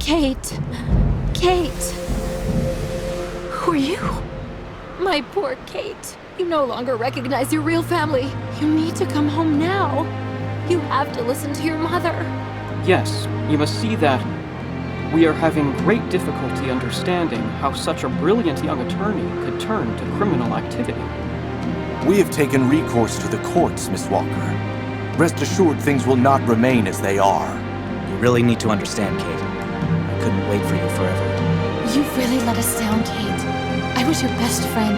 Kate. Kate. Who are you? My poor Kate. You no longer recognize your real family. You need to come home now. You have to listen to your mother. Yes, you must see that we are having great difficulty understanding how such a brilliant young attorney could turn to criminal activity. We have taken recourse to the courts, Miss Walker. Rest assured things will not remain as they are. You really need to understand, Kate. I couldn't wait for you forever. You've really let us down, Kate. I was your best friend.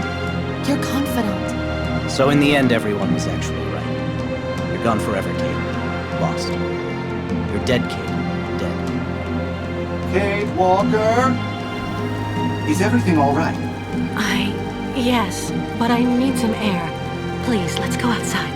Your confidant. So in the end, everyone was actually right. You're gone forever, Kate. Lost. You're dead, Kate. Dead. Kate Walker? Is everything all right? Yes, but I need some air. Please, let's go outside.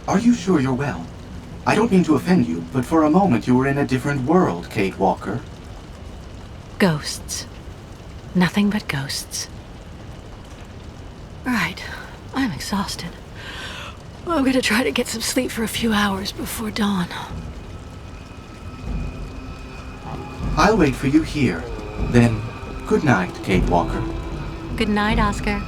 Are you sure you're well? I don't mean to offend you, but for a moment you were in a different world, Kate Walker. Ghosts. Nothing but ghosts. Right. I'm exhausted. I'm gonna try to get some sleep for a few hours before dawn. I'll wait for you here. Then, good night, Kate Walker. Good night, Oscar.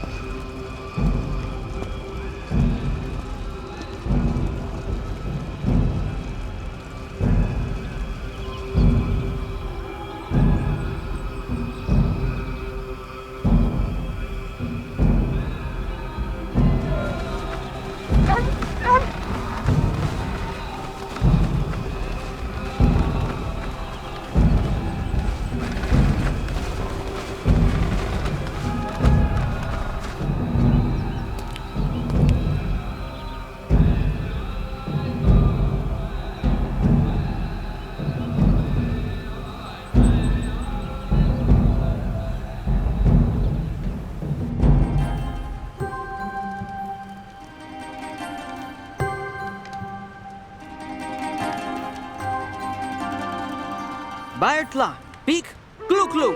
Baertla, Pik, Klu,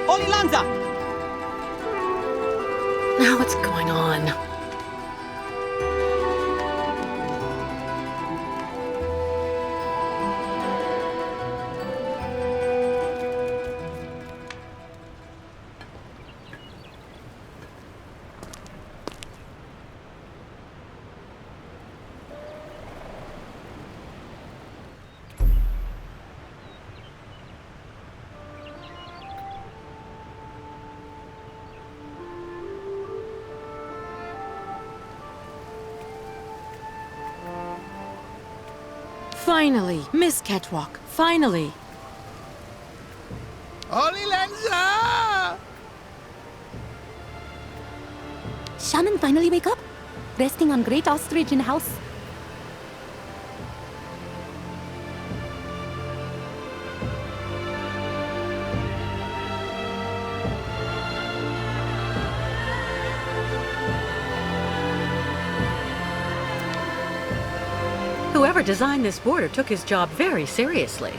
Olilanza! Now what's going on? Finally, Miss Catwalk, finally. Olilanza! Shaman finally wake up? Resting on Great Ostrich in house? Whoever designed this border took his job very seriously.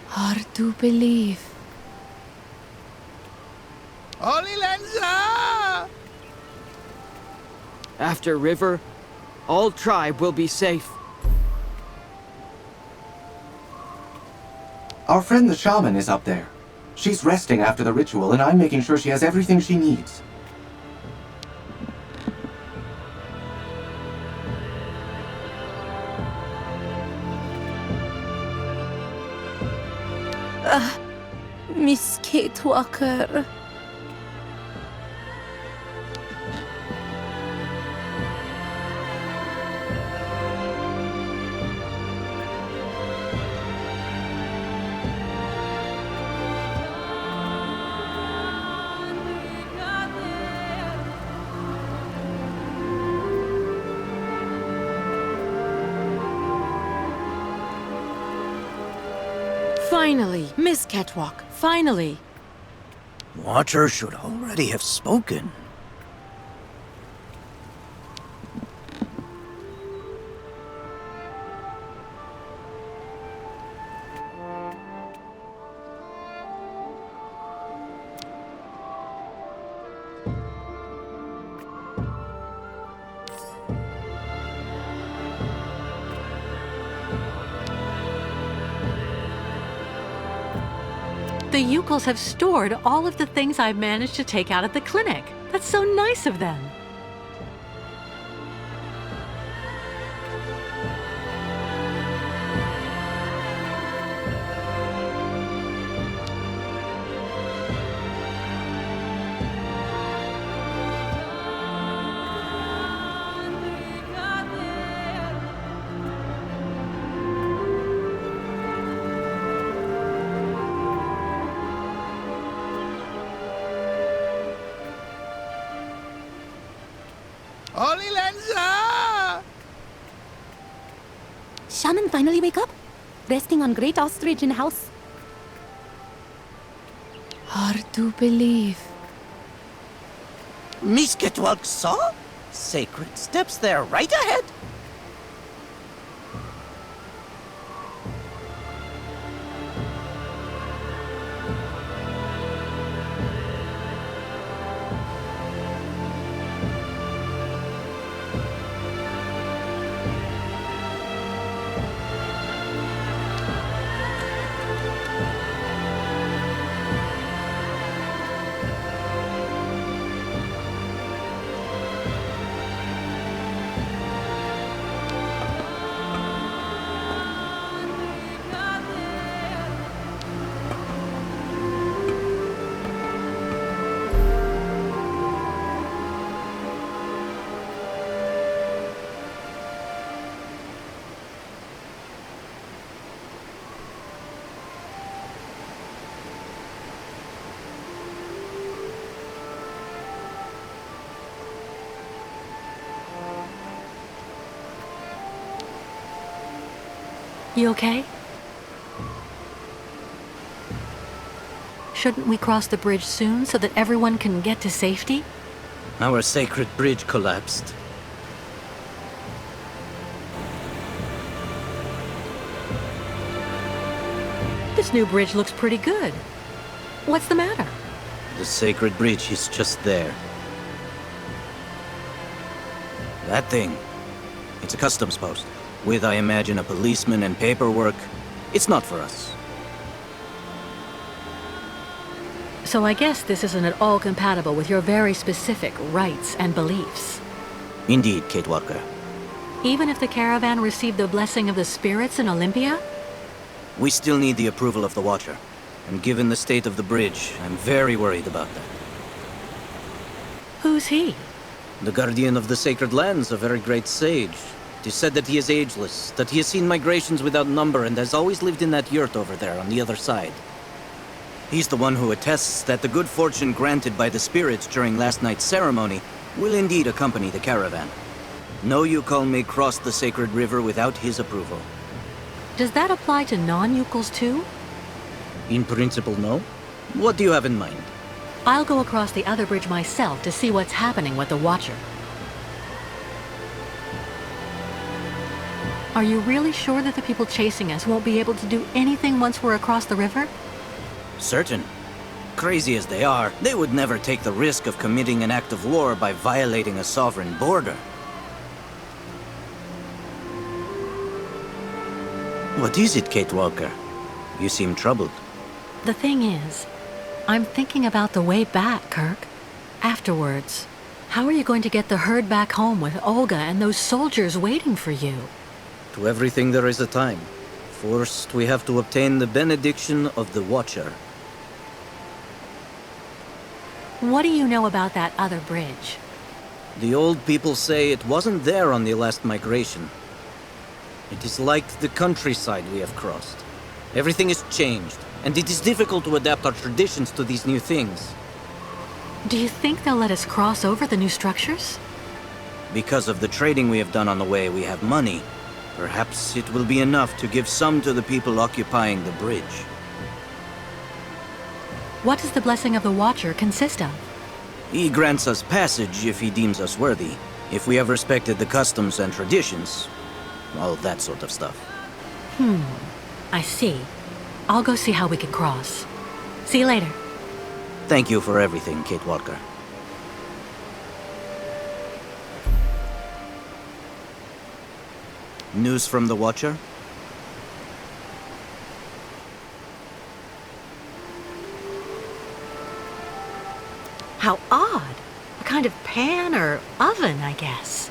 Hard to believe. Olilanza! After River, all tribe will be safe. Our friend the shaman is up there. She's resting after the ritual, and I'm making sure she has everything she needs. Miss Кейт Уокер. Finally, Miss Catwalk, finally. Watcher should already have spoken. The Ukels have stored all of the things I've managed to take out of the clinic. That's so nice of them. Holy Lanza! Shaman finally wake up? Resting on Great Ostrich in house. Hard to believe. Miss Catwalk saw? Sacred steps there right ahead. You okay? Shouldn't we cross the bridge soon so that everyone can get to safety? Our sacred bridge collapsed. This new bridge looks pretty good. What's the matter? The sacred bridge is just there. That thing. It's a customs post. With, I imagine, a policeman and paperwork. It's not for us. So I guess this isn't at all compatible with your very specific rights and beliefs. Indeed, Кейт Уокер. Even if the caravan received the blessing of the spirits in Olympia? We still need the approval of the Watcher. And given the state of the bridge, I'm very worried about that. Who's he? The guardian of the sacred lands, a very great sage. It is said that he is ageless, that he has seen migrations without number and has always lived in that yurt over there on the other side. He's the one who attests that the good fortune granted by the spirits during last night's ceremony will indeed accompany the caravan. No Ukol may cross the sacred river without his approval. Does that apply to non-Ukels too? In principle, no. What do you have in mind? I'll go across the other bridge myself to see what's happening with the Watcher. Are you really sure that the people chasing us won't be able to do anything once we're across the river? Certain. Crazy as they are, they would never take the risk of committing an act of war by violating a sovereign border. What is it, Кейт Уокер? You seem troubled. The thing is, I'm thinking about the way back, Kirk. Afterwards. How are you going to get the herd back home with Olga and those soldiers waiting for you? To everything there is a time. First, we have to obtain the benediction of the Watcher. What do you know about that other bridge? The old people say it wasn't there on the last migration. It is like the countryside we have crossed. Everything is changed, and it is difficult to adapt our traditions to these new things. Do you think they'll let us cross over the new structures? Because of the trading we have done on the way, we have money. Perhaps it will be enough to give some to the people occupying the bridge. What does the blessing of the Watcher consist of? He grants us passage if he deems us worthy, if we have respected the customs and traditions, all that sort of stuff. I see. I'll go see how we can cross. See you later. Thank you for everything, Кейт Уокер. News from the Watcher? How odd. A kind of pan or oven, I guess.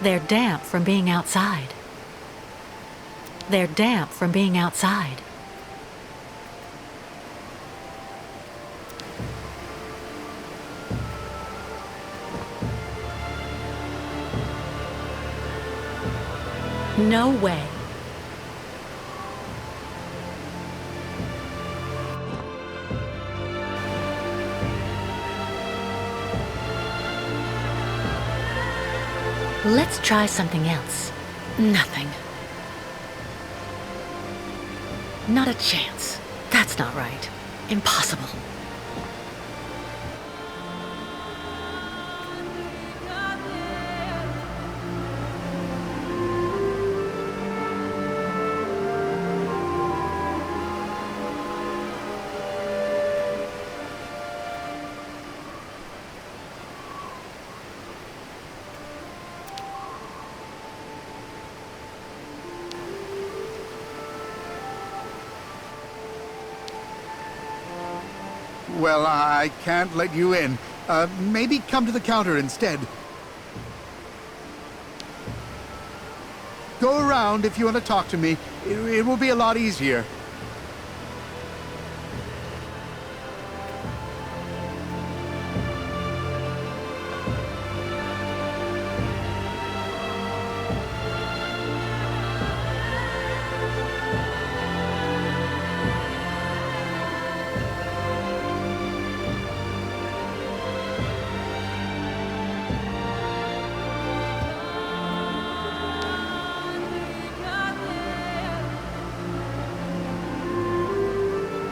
They're damp from being outside. They're damp from being outside. No way. Let's try something else. Nothing. Not a chance. That's not right. Impossible. Well, I can't let you in. Maybe come to the counter instead. Go around if you want to talk to me. It will be a lot easier.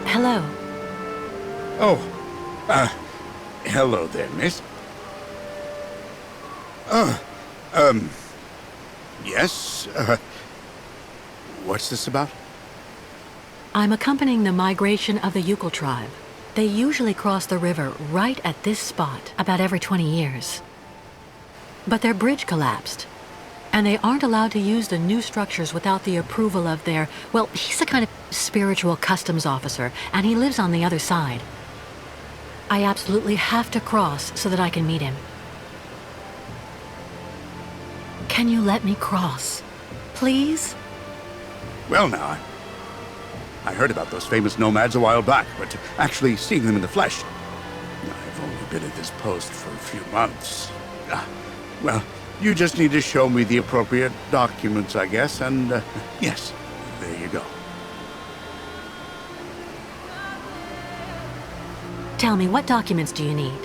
Hello. Oh, hello there, miss. Yes, what's this about? I'm accompanying the migration of the Yukon tribe. They usually cross the river right at this spot about every 20 years. But their bridge collapsed, and they aren't allowed to use the new structures without the approval of their... Well, he's a kind of spiritual customs officer, and he lives on the other side. I absolutely have to cross so that I can meet him. Can you let me cross? Please? Well, now, I heard about those famous nomads a while back, but actually seeing them in the flesh... I've only been at this post for a few months. Well, you just need to show me the appropriate documents, I guess, and, yes, there you go. Tell me, what documents do you need?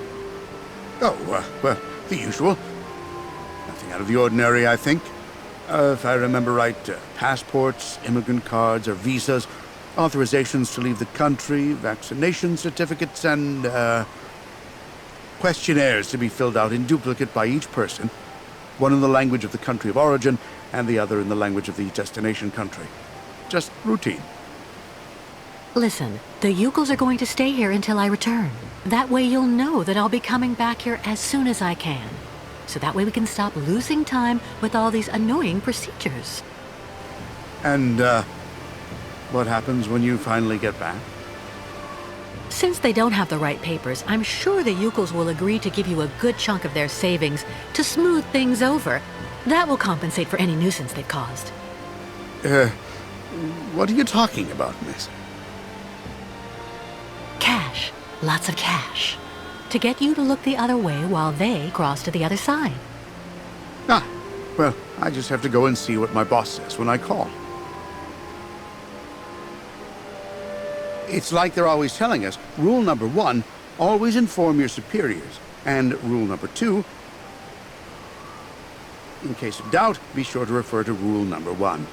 Oh, well, the usual. Nothing out of the ordinary, I think. If I remember right, passports, immigrant cards, or visas, authorizations to leave the country, vaccination certificates, and, questionnaires to be filled out in duplicate by each person. One in the language of the country of origin, and the other in the language of the destination country. Just routine. Listen, the Yukons are going to stay here until I return. That way you'll know that I'll be coming back here as soon as I can. So that way we can stop losing time with all these annoying procedures. And, what happens when you finally get back? Since they don't have the right papers, I'm sure the Yukons will agree to give you a good chunk of their savings to smooth things over. That will compensate for any nuisance they've caused. What are you talking about, miss? Cash. Lots of cash. To get you to look the other way while they cross to the other side. Ah, well, I just have to go and see what my boss says when I call. It's like they're always telling us, rule number 1, always inform your superiors. And rule number 2, in case of doubt, be sure to refer to rule number 1.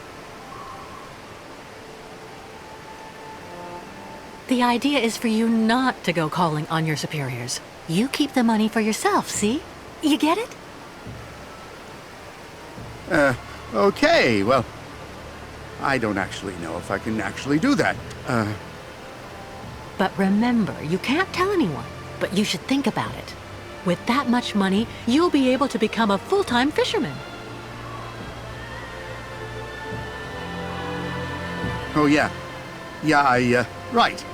The idea is for you not to go calling on your superiors. You keep the money for yourself, see? You get it? Okay, well, I don't actually know if I can actually do that. But remember, you can't tell anyone, but you should think about it. With that much money, you'll be able to become a full-time fisherman. Oh, yeah. Yeah, right.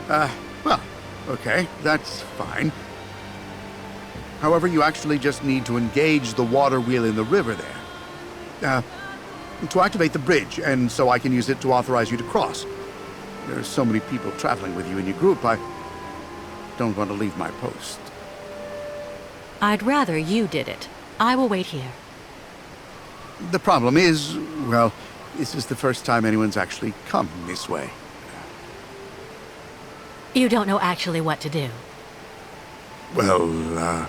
Well, okay, that's fine. However, you actually just need to engage the water wheel in the river there. To activate the bridge, and so I can use it to authorize you to cross. There's so many people traveling with you in your group, I don't want to leave my post. I'd rather you did it. I will wait here. The problem is, well, this is the first time anyone's actually come this way. You don't know actually what to do. Well,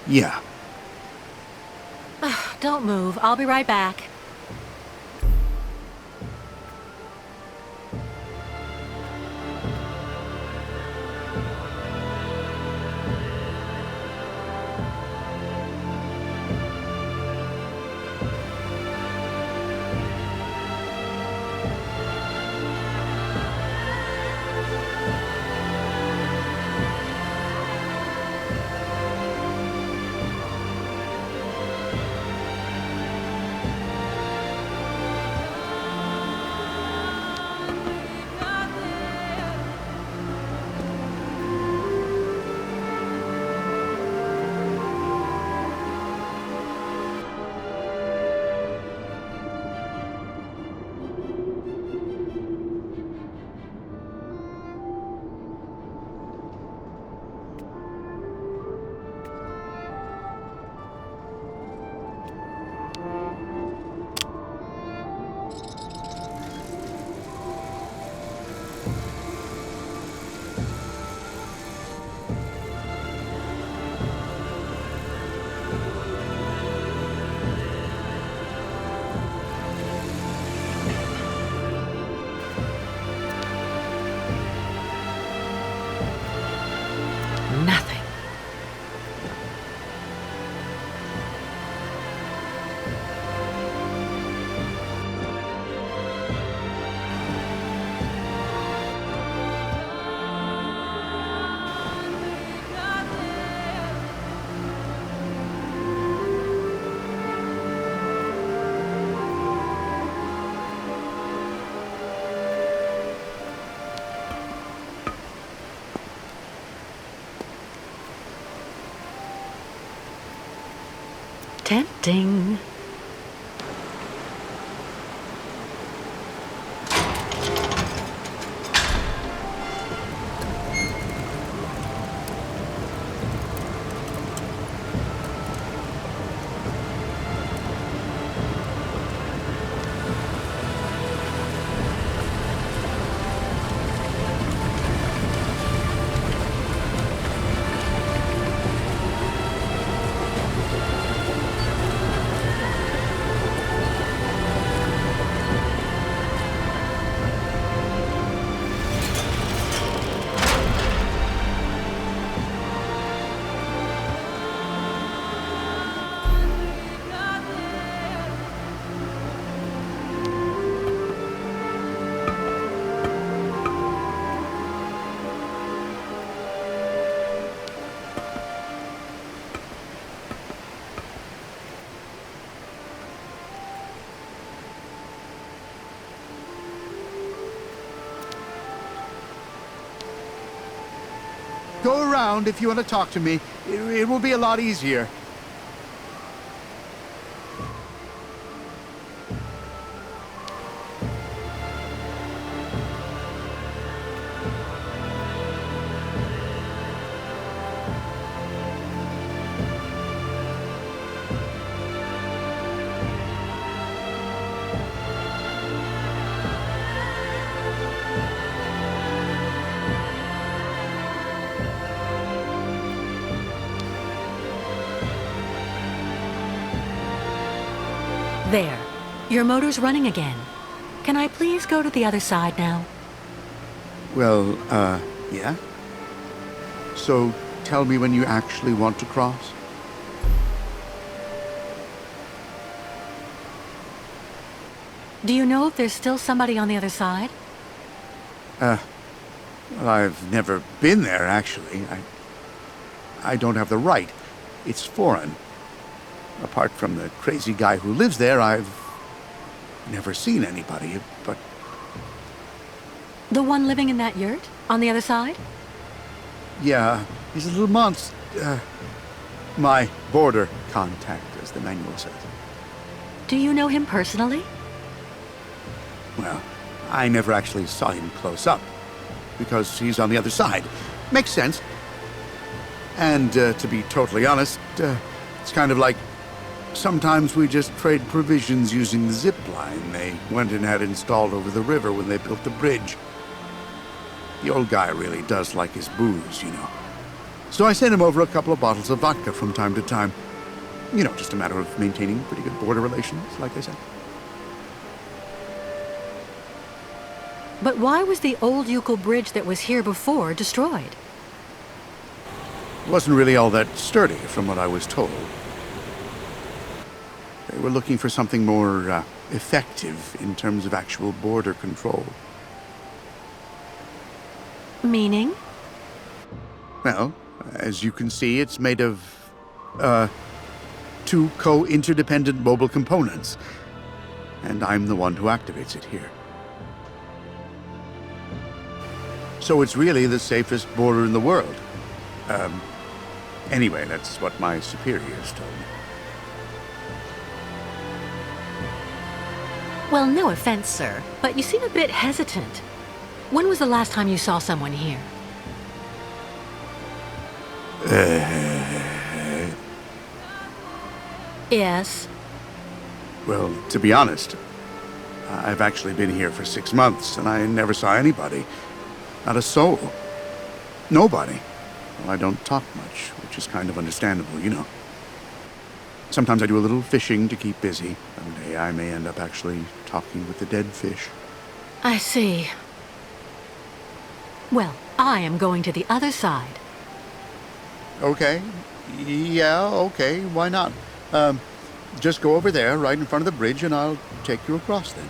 yeah. Don't move. I'll be right back. Tempting. Go around if you want to talk to me. It will be a lot easier. There. Your motor's running again. Can I please go to the other side now? Well, yeah? So, tell me when you actually want to cross? Do you know if there's still somebody on the other side? Well, I've never been there, actually. I don't have the right. It's foreign. Apart from the crazy guy who lives there, I've never seen anybody, but... The one living in that yurt? On the other side? Yeah, he's a little monster. My border contact, as the manual says. Do you know him personally? Well, I never actually saw him close up, because he's on the other side. Makes sense. And, to be totally honest, it's kind of like... Sometimes we just trade provisions using the zip line they went and had installed over the river when they built the bridge. The old guy really does like his booze, you know. So I sent him over a couple of bottles of vodka from time to time. You know, just a matter of maintaining pretty good border relations, like I said. But why was the old Uccle bridge that was here before destroyed? It wasn't really all that sturdy, from what I was told. They were looking for something more effective in terms of actual border control. Meaning? Well, as you can see, it's made of, two co-interdependent mobile components. And I'm the one who activates it here. So it's really the safest border in the world. Anyway, that's what my superiors told me. Well, no offense, sir, but you seem a bit hesitant. When was the last time you saw someone here? Yes? Well, to be honest, I've actually been here for 6 months, and I never saw anybody. Not a soul. Nobody. Well, I don't talk much, which is kind of understandable, you know. Sometimes I do a little fishing to keep busy. One day I may end up actually talking with the dead fish. I see. Well, I am going to the other side. Okay. Yeah, okay. Why not? Just go over there, right in front of the bridge, and I'll take you across then.